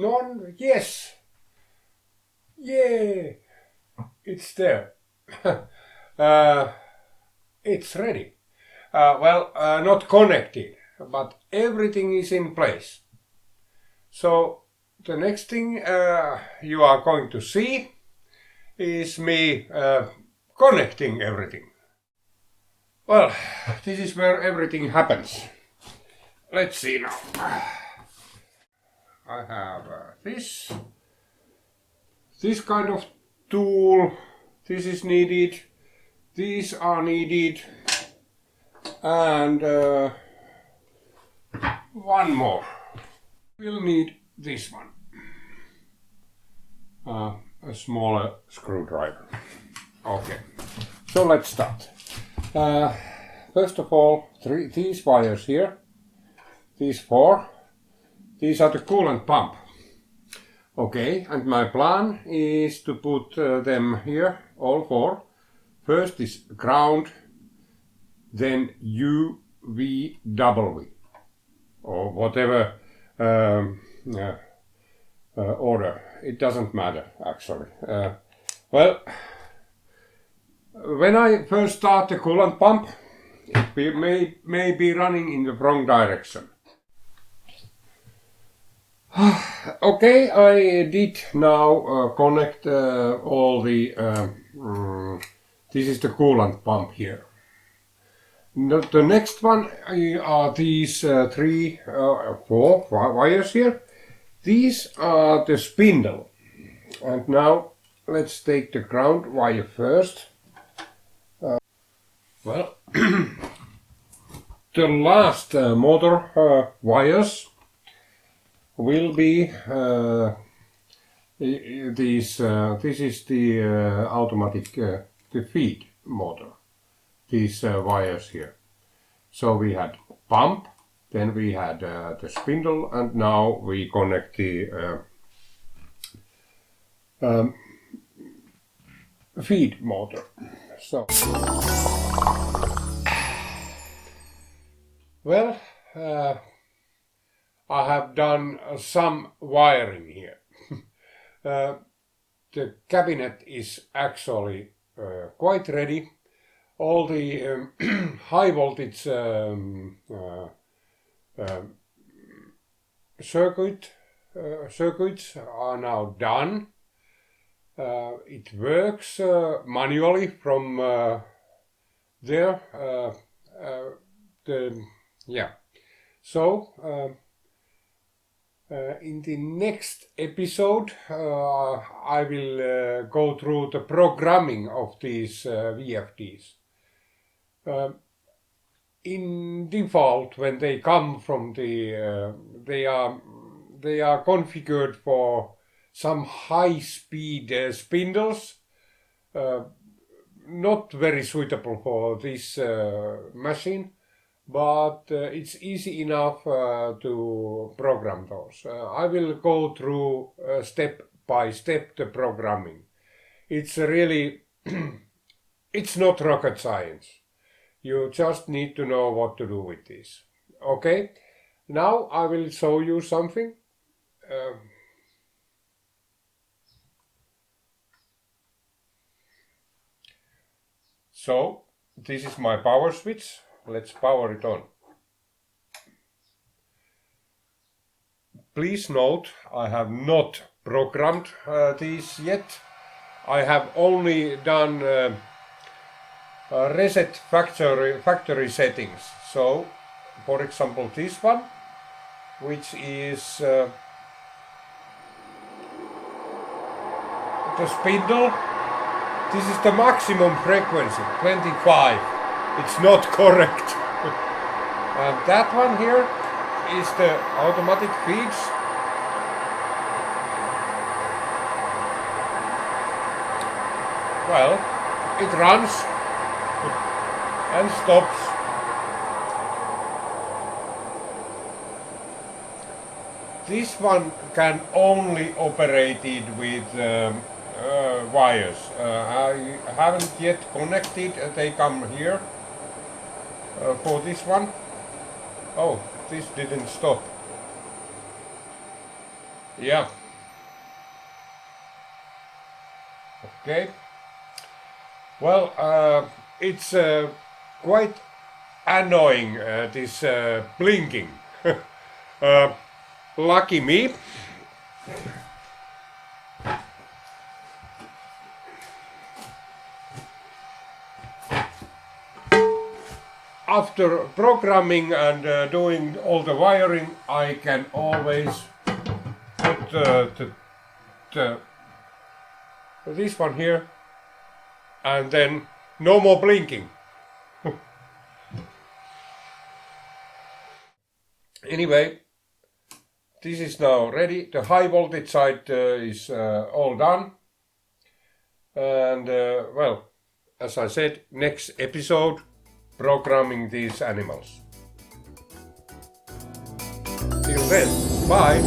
None? Yes. Yeah. It's there. It's ready. Not connected, but everything is in place. So the next thing you are going to see is me connecting everything. Well, this is where everything happens. Let's see now. I have this kind of tool. This is needed. These are needed. And one more. We'll need this one. A smaller screwdriver. Okay, so let's start. First of all, these wires here, these four, these are the coolant pump. Okay, and my plan is to put them here, all four. First is ground, then U, V, W, or whatever order. It doesn't matter, actually. When I first start the coolant pump, it may be running in the wrong direction. Okay, I did now connect all the... this is the coolant pump here. The next one are these four wires here. These are the spindle. And now let's take the ground wire first. The last motor wires will be these. This is the automatic the feed motor. These wires here. So we had pump, then we had the spindle, and now we connect the feed motor. So, well, I have done some wiring here. The cabinet is actually quite ready. All the high voltage circuits are now done. It works manually from there. So in the next episode I will go through the programming of these VFDs. In default, when they come from the they are configured for some high-speed spindles, not very suitable for this machine, but it's easy enough to program those. I will go through step by step the programming. It's really it's not rocket science. You just need to know what to do with this. Okay, now I will show you something. So this is my power switch. Let's power it on. Please note, I have not programmed these yet. I have only done reset factory settings. So, for example, this one, which is the spindle. This is the maximum frequency, 25. It's not correct. And that one here is the automatic feeds. Well, it runs and stops. This one can only operate it with wires. I haven't yet connected. They come here for this one. Oh, this didn't stop. Yeah. Okay. Well, it's quite annoying, this blinking. Lucky me. After programming and doing all the wiring, I can always put this one here, and then no more blinking. Anyway, this is now ready. The high voltage side is all done. And well, as I said, next episode, programming these animals. Till then, bye!